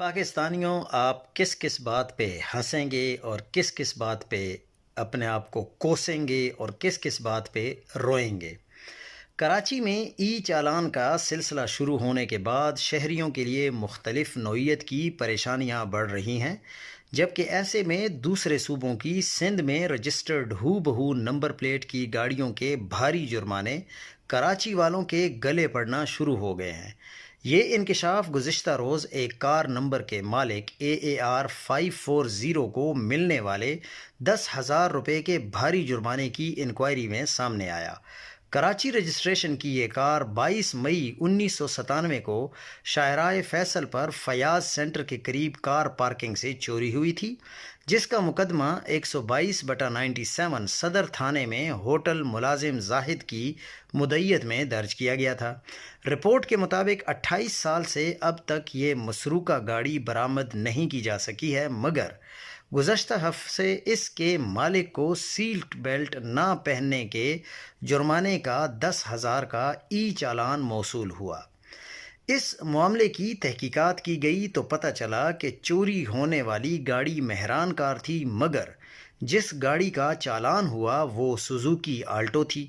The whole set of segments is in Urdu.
پاکستانیوں، آپ کس کس بات پہ ہنسیں گے اور کس کس بات پہ اپنے آپ کو کوسیں گے اور کس کس بات پہ روئیں گے؟ کراچی میں ای چالان کا سلسلہ شروع ہونے کے بعد شہریوں کے لیے مختلف نوعیت کی پریشانیاں بڑھ رہی ہیں، جبکہ ایسے میں دوسرے صوبوں کی سندھ میں رجسٹرڈ ہو بہو نمبر پلیٹ کی گاڑیوں کے بھاری جرمانے کراچی والوں کے گلے پڑنا شروع ہو گئے ہیں۔ یہ انکشاف گزشتہ روز ایک کار نمبر کے مالک AAR 540 کو ملنے والے 10,000 روپے کے بھاری جرمانے کی انکوائری میں سامنے آیا۔ کراچی رجسٹریشن کی یہ کار 22 مئی 1997 کو شاہراہ فیصل پر فیاض سینٹر کے قریب کار پارکنگ سے چوری ہوئی تھی، جس کا مقدمہ 122/97 صدر تھانے میں ہوٹل ملازم زاہد کی مدعیت میں درج کیا گیا تھا۔ رپورٹ کے مطابق 28 سال سے اب تک یہ مسروقہ گاڑی برآمد نہیں کی جا سکی ہے، مگر گزشتہ ہفتے اس کے مالک کو سیٹ بیلٹ نہ پہننے کے جرمانے کا 10,000 کا ای چالان موصول ہوا۔ اس معاملے کی تحقیقات کی گئی تو پتہ چلا کہ چوری ہونے والی گاڑی مہران کار تھی، مگر جس گاڑی کا چالان ہوا وہ سوزوکی آلٹو تھی۔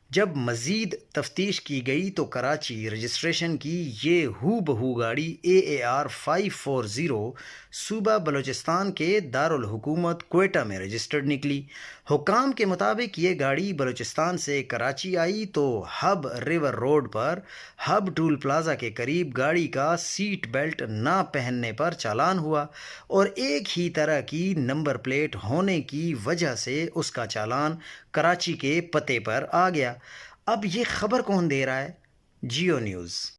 جب مزید تفتیش کی گئی تو کراچی رجسٹریشن کی یہ ہو بہو گاڑی AAR 540 صوبہ بلوچستان کے دارالحکومت کوئٹہ میں رجسٹرڈ نکلی۔ حکام کے مطابق یہ گاڑی بلوچستان سے کراچی آئی تو ہب ریور روڈ پر ہب ٹول پلازا کے قریب گاڑی کا سیٹ بیلٹ نہ پہننے پر چالان ہوا اور ایک ہی طرح کی نمبر پلیٹ ہونے کی وجہ سے اس کا چالان کراچی کے پتے پر آ گیا۔ اب یہ خبر کون دے رہا ہے؟ جیو نیوز۔